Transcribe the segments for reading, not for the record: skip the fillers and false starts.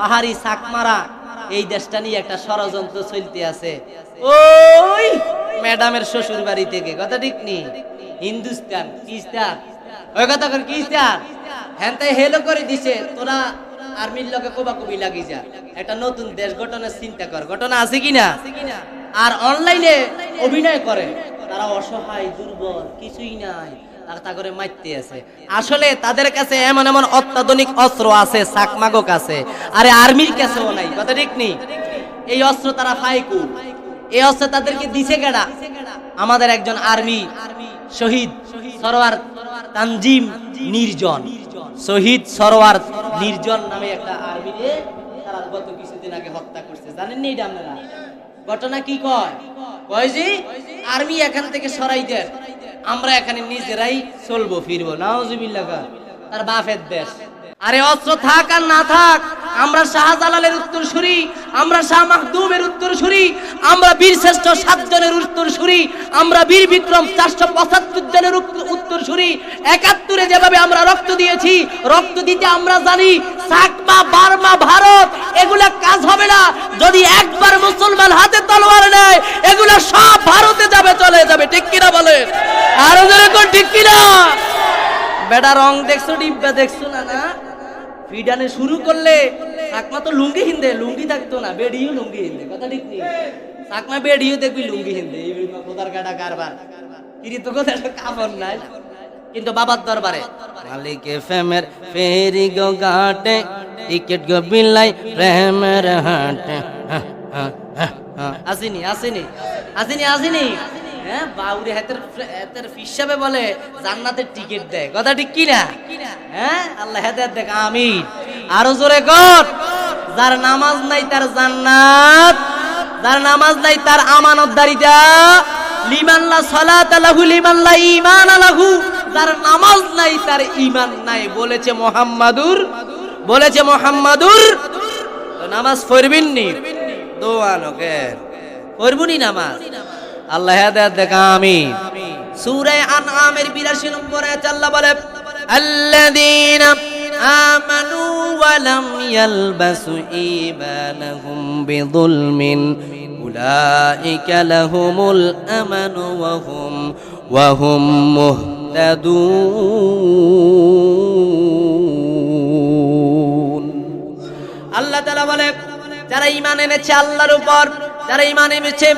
পাহাড়ি চাকমারা এই দেশটা নিয়ে একটা ষড়যন্ত্র চলতে আছে ওই ম্যাডামের শ্বশুর বাড়ি থেকে, কথা ঠিক নি? হিন্দুস্তান কিস্তান ওই কথা কর কিস্তান হ্যাঁ তাই হেলো করে দিছে, তোরা আর্মির লোকে কোবাকুবি লাগি যা, একটা নতুন দেশ গঠনের চিন্তা কর। ঘটনা আছে কিনা? আর অনলাইনে অভিনয় করে তারা অসহায় দুর্বল কিছুই নাই, তা করে মারতে আছে। আসলে তাদের কাছে এমন এমন অত্যাধুনিক অস্ত্র আছে চাকমাগো কাছে, আরে আর্মির কাছেও নাই, কথা ঠিক নেই? এই অস্ত্র তারা ফাইকু, এই অস্ত্র তাদেরকে দিছে কেডা? আমাদের একজন আর্মি শহীদ সরওয়ার তানজিম নির্জন, শহীদ সরওয়ার নির্জন নামে একটা আর্মিরে তারা গত কিছুদিন আগে হত্যা করছে, জানেন নি এটা আপনারা? ঘটনা কি কয়? কয় যে আর্মি এখান থেকে সরাই দেন, আমরা এখানে নিজেরাই চলবো ফিরবো। নাউজুবিল্লাহ, তার বাপের দেশ। আরে অস্ত্র থাক আর না থাক, আমরা শাহজালালের উত্তরসূরি, আমরা শাহ মাহদুমের উত্তরসূরি, আমরা বীর শ্রেষ্ঠ 7 জনের উত্তরসূরি, আমরা বীর বিক্রম 475 জনের উত্তরসূরি। 71-এ যেভাবে আমরা রক্ত দিয়েছি, রক্ত দিতে আমরা জানি। চাকমা, বার্মা, ভারত এগুলা কাজ হবে না যদি একবার মুসলমান হাতে তলোয়ার নেয়, এগুলা সব ভারতে যাবে, চলে যাবে। ঠিক কিনা বলে? আরো যেরকম ঠিক কিনা? বেটা রং দেখছো, ডিব্বা দেখছো না? না ফিডানে শুরু করলে চাকমা তো লুঙ্গি হিন্দে, লুঙ্গি থাকতো না, বেডিও লুঙ্গি হিন্দে, কথা ঠিক নেই? চাকমা বেডিও দেখবি লুঙ্গি হিন্দে, এই কোদার কাটা কারবার কিরি তো কোথায় কাপড় নাই। কিন্তু বাবার দরবারে মালিকে ফেমের ফেরি গো ঘাটে, টিকেট গো বিলাই প্রেমের হাটে। আসেনি আসেনি আসেনি আসেনি হ্যাঁ, বাউরি হাতের হিসাবে বলে জান্নাতের টিকিট দেয়, কথা ঠিক কিনা? হ্যাঁ, আল্লাহ হেদায়েত দেখ, আমিন। আরো জোরে কর। যার নামাজ নাই তার জান্নাত, যার নামাজ নাই তার আমানতদারিতা। লিমান লা সালাতা লাহু লিমান লা ঈমান লাহু, যার নামাজ নাই তার ঈমান নাই, বলেছে মুহাম্মাদুর। তো নামাজ পড়বেন নি, দোয়া নকে পড়বনি নামাজ। আল্লাহ হেদায়েত দেখ, আমিন। সূরা আনআমের 82 নম্বর আয়াতে আল্লাহ বলে, আল্লাযীনা আমানু ওয়া লাম ইয়ালবাসু ঈমানাহুম বিযুলমিন উলাইকা লাহুমুল আমানু ওয়া হুম মুহতাদুন। আল্লাহ তাআলা বলে, যারা ঈমান এনেছে আল্লাহর উপর, যারা ঈমান এনেছে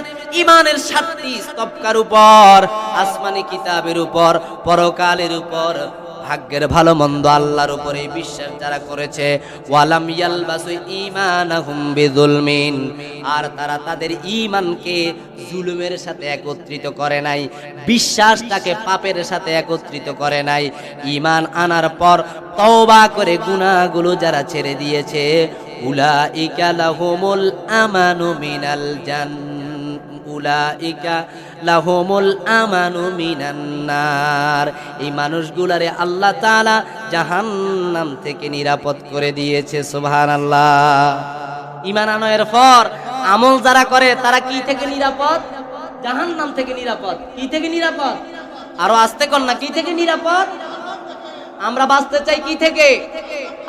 ইমানের 7টি স্তবকার উপর, আসমানি কিতাবের উপর, পরকালের উপর, ভাগ্যের ভালো মন্দ আল্লাহর উপরে বিশ্বাস যারা করেছে, ওয়ালাম ইয়ালবাসু ঈমানাহুম বিযুলমিন, আর তারা তাদের ঈমানকে জুলুমের সাথে একত্রিত করে নাই, বিশ্বাসটাকে পাপের সাথে একত্রিত করে নাই। ঈমান আনার পর তওবা করে গুনাহগুলো যারা ছেড়ে দিয়েছে, উলাইকা লাহুমুল আমানু মিনাল উলাইকা লাহুমুল আমানু মিনান নার, এই মানুষগুলারে আল্লাহ তাআলা জাহান্নাম থেকে নিরাপদ করে দিয়েছে। সুবহানাল্লাহ। ঈমান আনার পর আমল যারা করে তারা কি থেকে নিরাপদ? জাহান্নাম থেকে নিরাপদ। কি থেকে নিরাপদ? আরো আস্তে কর না, কি থেকে নিরাপদ? আমরা বাঁচতে চাই কি থেকে?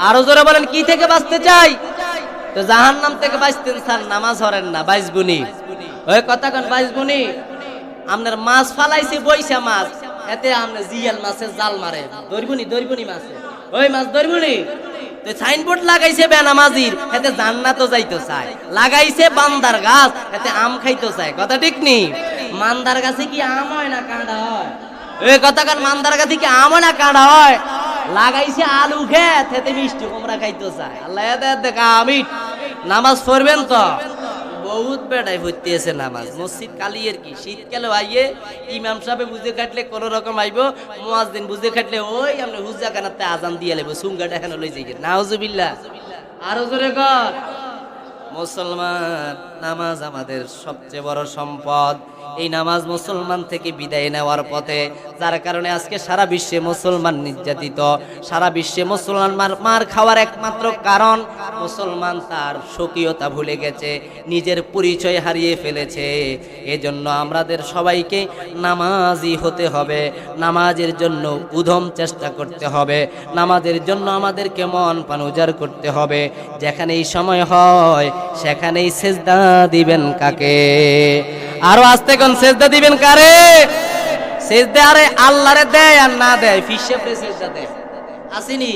আরো জোরে বলেন, কি থেকে বাঁচতে চাই? তো জাহান্নাম থেকে বাঁচতেন স্যার, নামাজ হরেন না, বাইসবুনি ওই কথা কন, বাইসবুনি। আপনার মাছ ফালাইছে বইসা মাছ, এতে আপনি জিয়াল মাছের জাল মারে, দরবুনি মাছে, ওই মাছ দরবুনি। তো সাইনবোর্ড লাগাইছে বেনামাজির, এতে জান্নাতও যাইতে চায়, লাগাইছে বান্দার গাছ, এতে আম খাইতে চায়, কথা ঠিক নি? মান্দার গাছে কি আম হয় না কাঁড়া হয়? ওই কথা কন, মান্দার গাছে কি আম হয় না কাঁড়া হয়? লাগাইছে আলু খেত, এতে মিষ্টি কুমড়া খাইতে চায়। আল্লাহ দেখ, আমিন। নামাজ পড়বেন তো? বহুত বেড়াই হইতেছে নামাজ, মসজিদ কালিয়ের কি শীতকালে আইয়ে ইমাম সাহেব বুঝে কাটলে কোন রকম আইব, মুয়াজ্জিন বুঝে কাটলে ওই আমরা হুজ্জা কানাতে আজান দিয়ে লেব, সুঙ্গাটা এখানে লই যাই। নাউজুবিল্লাহ। আরো জোরে কর। মুসলমান, নামাজ আমাদের সবচেয়ে বড় সম্পদ। এই নামাজ মুসলমান থেকে বিদায় নেওয়ার পথে, যার কারণে আজকে সারা বিশ্বে মুসলমান নির্যাতিত। সারা বিশ্বে মুসলমান মার খাওয়ার একমাত্র কারণ মুসলমান তার স্বকীয়তা ভুলে গেছে, নিজের পরিচয় হারিয়ে ফেলেছে। এজন্য আমাদের সবাইকে নামাজি হতে হবে, নামাজের জন্য উদম চেষ্টা করতে হবে, নামাজের জন্য আমাদেরকে মন প্রাণ উজাড় করতে হবে। যেখানেই সময় হয় সেখানেই সেজদা দিবেন কাকে? আরো আস্তে কোন সেজদা দিবেন কারে? সেজদা আরে আল্লাহরে দেয় আর না দেয় ফিসেপরে সেজদা দেয়। আসেনি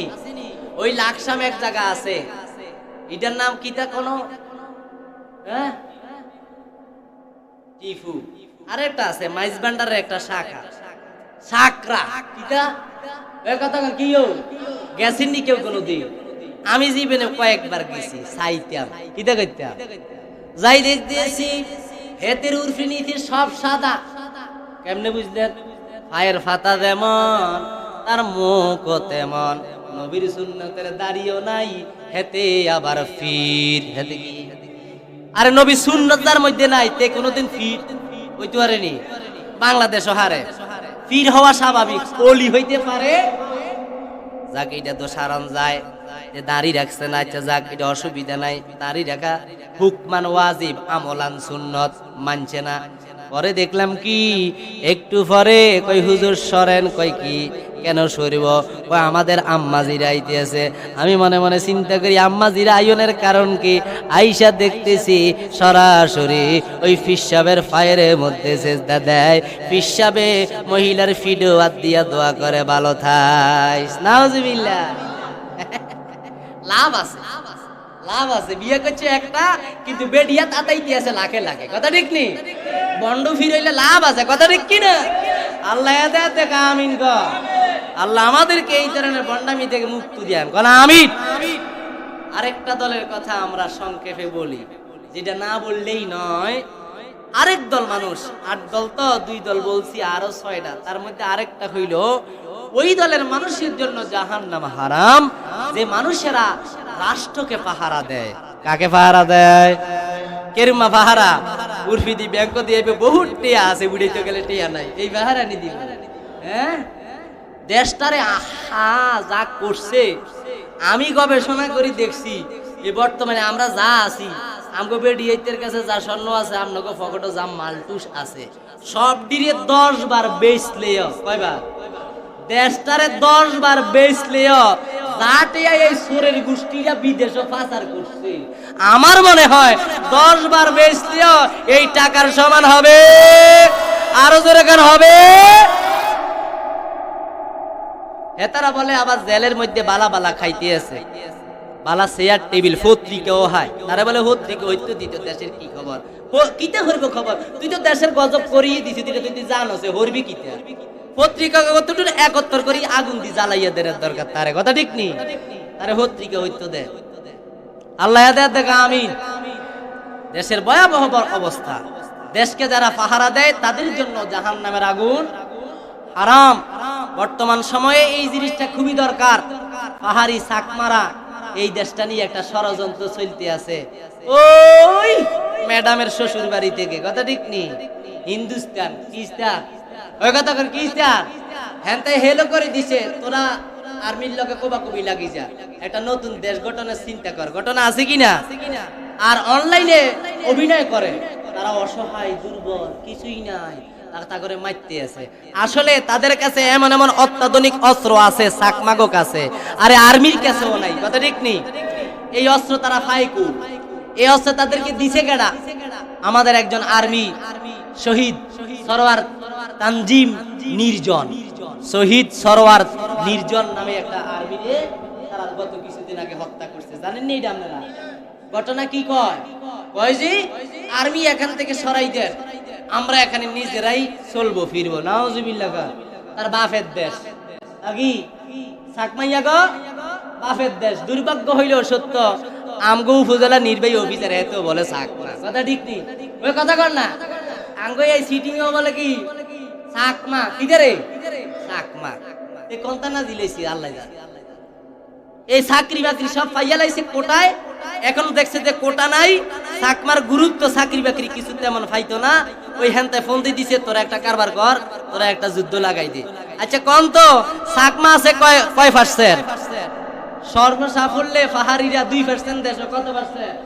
ওই লাকসাম এক জায়গা আছে, এটার নাম কিতা কোন হ্যাঁ টিফু, আরেকটা আছে মাইজবান্ডারের একটা শাখা সাকরা কিতা ওই কথা কিও গেছেননি কেউ কোনোদিন? আমি জীবনে কয়েকবার গেছি, চাইতাম কিতা করতাম, যাই দেখতেছি হেতের উর্ফি নিতে সব সাদা। কেমনে বুঝলেন? পায়ের ফাতা যেমন তার মুখও তেমন, নবীর সুন্নতের দাড়িও নাই, হেতে আবার ফির। হেতে কি আরে নবী সুন্নতার মধ্যে নাই তে কোনোদিন ফির হইতে পারেনি। বাংলাদেশ হারে ফির হওয়া স্বাভাবিক, ওলি হইতে পারে। যাক এটা দোষারণ যায় যে দাড়ি রাখছে না, আচ্ছা যাক এটা অসুবিধা নাই, দাড়ি রাখা হুকমান ওয়াজিব আমলান সুন্নত মানছে না। পরে দেখলাম কি একটু পরে কই হুজুর সরেন, কই কি কেন সরিব? কই আমাদের আম্মাজিরা আইতেছে। আমি মনে মনে চিন্তা করি আম্মাজিরা আইনের কারণ কি? আইসা দেখতেছি সরাসরি ওই ফিসাবের পায়ের মধ্যে সেজদা দেয়, ফিসাবে মহিলার ফিডো হাত দিয়া দোয়া করে ভালো থাইস। নাউজুবিল্লাহ। লাভ আছে, লাভ আছে। বিয়ে করছে একটা কিন্তু বেডিয়া তাতাইতে আছে লাখে লাখে, কথা ঠিক নি? বন্ড ফিরাইলে লাভ আছে, কথা ঠিক কি না? আল্লাহ এতে আমিন ক। আল্লাহ আমাদেরকে এই ধরনের বন্ডামি থেকে মুক্তি দেন, কোন আমিন। আরেকটা দলের কথা আমরা সংক্ষেপে বলি, যেটা না বললেই নয়। আরেক দল মানুষ, 8 দল তো 2 দল বলছি, আরো 6টা, তার মধ্যে আরেকটা হইল ওই দলের মানুষের জন্য জাহান্নাম হারাম, যে মানুষেরা রাষ্ট্রকে পাহারা দেয়। কাকে পাহারা দেয়? কেরমা পাহারা উর্ফি দি ব্যাংক দিয়ে বহুত টিয়া আছে, উড়াইতে গেলে টিয়া নাই, এই পাহারা নি দিব। হ্যাঁ, দেশটারে আহা যা করছে আমি গবেষণা করি দেখছি, এই বর্তমানে আমরা যা আছি আমগো বেডিয়ের কাছে যা স্বর্ণ আছে, আমগো ফকটো যা মালটুস আছে, সব ডিরে 10 বার বেচলেও কয়বার দেশটারে 10 বার বেচলেও যাটিয়া এই সোরের গোষ্ঠীরা বিদেশে পাচার করছে, আমার মনে হয় 10 বার বেচলেও এই টাকার সমান হবে। আরো জোরে কেন হবে? হেতারা বলে আবার জেলের মধ্যে বালা বালা খাইতে আছে, বালা চেয়ার টেবিল পত্রিকাও হয়, তারা বলে পত্রিকা হইতে দিত দেশের কি খবর, কিতে হইব খবর? তুই তো দেশের গজব করিয়ে দিছি, তুই জানোস হরবি কিতে? পত্রিকা একত্তর করি আগুন দি জ্বালাইয়া দেওয়ার দরকার, তারে কথা ঠিক নি? তারে পত্রিকা হইতে দে। আল্লাহ দেখা আমিন। দেশের ভয়াবহ অবস্থা, দেশকে যারা পাহারা দেয় তাদের জন্য জাহান্নামের আগুন হারাম। বর্তমান সময়ে এই জিনিসটা খুবই দরকার। পাহাড়ি সাকমারা এই দেশটা নিয়ে একটা ষড়যন্ত্র চলতে আছে, ওই ম্যাডামের শ্বশুর বাড়ি থেকে, কথা ঠিক নি? হিন্দুস্তান কিস্তান ওই কথা কর কিস্তান হ্যাঁ তাই হেলো করে দিছে, তোরা আর্মির লোকে কোবাকুবি লাগি যা, একটা নতুন দেশ গঠনের চিন্তা কর। ঘটনা আছে কিনা? আর অনলাইনে অভিনয় করে তারা অসহায় দুর্বল, কিছুই নাই, তা করে মারতে আছে। আসলে তাদের কাছে এমন এমন অত্যাধুনিক অস্ত্র আছে সাকমাগো কাছে, আরে আর্মির কাছেও নাই, কথা ঠিক নেই? এই অস্ত্র তারা পাইকু, এই অস্ত্র তাদেরকে দিছে কেডা? আমাদের একজন আর্মি শহীদ সরওয়ার তানজিম নির্জন, শহীদ সরওয়ার নির্জন নামে একটা আর্মিরে তারা গত কিছুদিন আগে হত্যা করছে, জানেন নি এটা আপনারা? ঘটনা কি কয়? কয় যে আর্মি এখান থেকে সরাই দেন, আমরা এখানে নিজেরাই চলবো ফিরবো। নাউজুবিল্লাহ। তার বাপের দেশ আগি সাকমাইয়া গো বাপের দেশ। দুর্ভাগ্য হইলেও সত্য, আমগো উপজেলা নির্বাহী অফিসার এত বলে সাকমা, কথা ঠিক নেই? ওই কথা কর না, আমগো এই সিটিং বলে কি সাকমা, কিদারে সাকমা। এই কোনটা না দিলেছি আল্লাহ জানে। এই চাকরি বাকরি সব পাইয়া লাইছে কোটায়, এখন দেখছে যে কোটা নাই, চাকমার গুরুত্ব চাকরি বাকরি কিছু তেমন পাইতো না, ওই হ্যান্তে ফোন দিয়ে দিছে তোরা একটা কারবার কর, তোরা একটা যুদ্ধ লাগাই দে। আচ্ছা কোন তো চাকমা আছে কয় পার্সেন্ট? সর্ব সাফল্যে পাহাড়িরা 2% দেশ, কত পার্সেন্ট?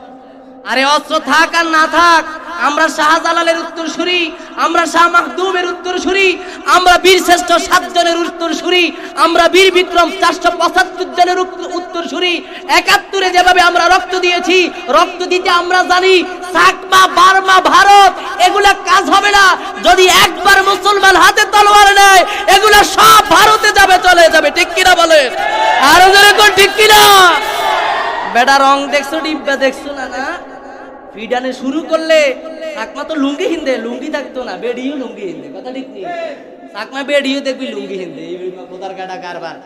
আরে অস্ত্র থাক আর না থাক, আমরা শাহজালালের উত্তরসূরি, আমরা শাহ মাহদুমের উত্তরসূরি, আমরা বীর শ্রেষ্ঠ 7 জনের উত্তরসূরি, আমরা বীর বিক্রম 475 জনের উত্তরসূরি। 71-এ যেভাবে আমরা রক্ত দিয়েছি, রক্ত দিতে আমরা জানি। চাকমা, বার্মা, ভারত এগুলা কাজ হবে না যদি একবার মুসলমান হাতে তলোয়ার নেয়, এগুলা সব ভারতে যাবে, চলে যাবে। ঠিক কিনা বলেন? আরো জোরে কোন ঠিক কিনা? বেটা রং দেখছো, ডিব্বা দেখছো না? না ফিডানে শুরু করলে চাকমা তো লুঙ্গি হিন্দে, লুঙ্গি থাকতো না, বেডিও লুঙ্গি হিন্দে। কথা ঠিক নেই? চাকমা বেডিও দেখবি লুঙ্গি হিন্দে। এই কোদার কাটা কারবার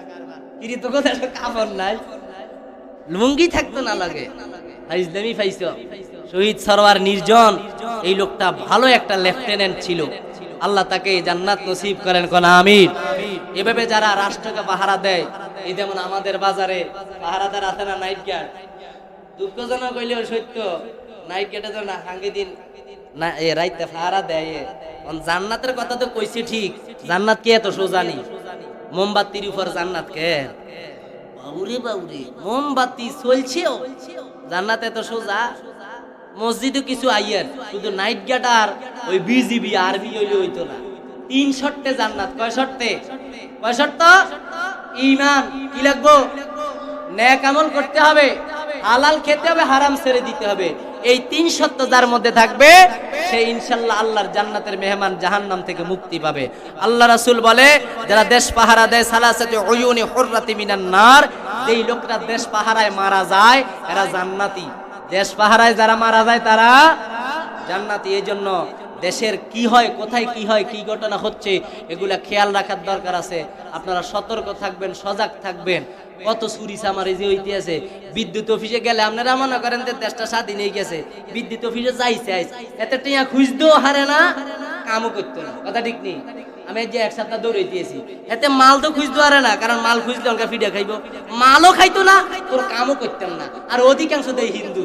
কিরি তো কোথায় কাপড় নাই, লুঙ্গি থাকতো না লাগে। ফাইজলামি পাইছো। শহীদ সরওয়ার নির্জন এই লোকটা ভালো একটা লেফটেন্যান্ট ছিল, আল্লাহ তাকে জান্নাত নসিব করেন, কোন আমিন। এভাবে যারা রাষ্ট্রকে পাহারা দেয়, এই যেমন আমাদের বাজারে পাহারাদার আছে না, নাইট গার্ড, দুঃখজনক হইলেও সত্য, নাইট গার্ডে তো না হাঙ্গি দিন না এ রাইতে পাহারা দেয়। জান্নাতের কথা তো কইছে ঠিক, জান্নাত কে এত সোজা নি? মোমবাতির উপর জান্নাত কে? বাউরে বাউরে, মোমবাতি চলছেও, জান্নাত এত সোজা? মসজিদে কিছু আইয়ার, শুধু নাইট গার্ড আর ওই বিজিবি আর্মি হইলে হইতো না। 3 শর্তে জান্নাত। কয় শর্তে? কয় শর্ত? ঈমান, কি লাগবো? নেক আমল করতে হবে, হালাল খেতে হবে, হারাম ছেড়ে দিতে হবে। এই 3 শর্ত যার মধ্যে থাকবে, সে ইনশাআল্লাহ আল্লাহর জান্নাতের মেহমান, জাহান্নাম থেকে মুক্তি পাবে। আল্লাহ রাসূল বলে, যারা দেশ পাহারা দেয়, সালাসাতু উয়ুনি হুররাতি মিনান নার, এই লোকরা দেশ পাহারায় মারা যায়, এরা জান্নাতি। দেশ পাহারায় যারা মারা যায় তারা জান্নাতি। এই জন্য দেশের কি হয়, কোথায় কি হয়, কি ঘটনা হচ্ছে, এগুলা খেয়াল রাখার দরকার আছে। আপনারা সতর্ক থাকবেন, সজাগ থাকবেন। কত চুরি চামারি যে হইতে আছে। বিদ্যুৎ অফিসে গেলে আপনারা মনে করেন যে দেশটা স্বাধীন হয়ে গেছে, বিদ্যুৎ অফিসে যাইছে এতে টিয়া খুঁজতেও হারে না, কামও করতো না। কথা ঠিক নেই? আমি যে 1 সপ্তাহ দৌড়াইতেছি, এতে মাল তো খুঁজতে পারে না, কারণ মাল খুঁজলে অনেক ফিডা খাইব, মালও খাইতো না, তোর কামও করতাম না। আর অধিকাংশ দেয় হিন্দু,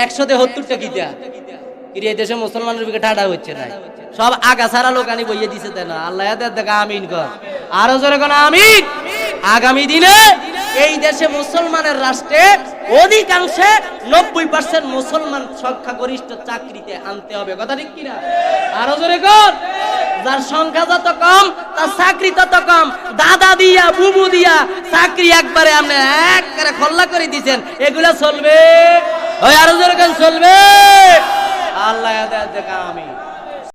100-তে 70টা কিতা কিরে দেশে মুসলমানের দিকে ঠাডা হচ্ছে না, সব আগা ছাড়া লোক আনি বইয়ে দিছে। তাই না? আল্লাহ দেখা আমিন কর, আরো জোরে কোন আমিন। আগামী দিনে এই দেশে মুসলমানের রাষ্ট্রে অধিকাংশে 90% মুসলমান সংখ্যাগরিষ্ঠ চাকরিতে আনতে হবে। কথা ঠিক কিনা? আরো জোরে কর। যার সংখ্যা যত কম, তার চাকরি তত কম। দাদা দিয়া, বুবু দিয়া চাকরি একবারে আপনি একবারে খোল্লা করে দিয়েছেন, এগুলা চলবে? ওই আরো জোরে কোন চলবে? আল্লাহ দেখা আমিন।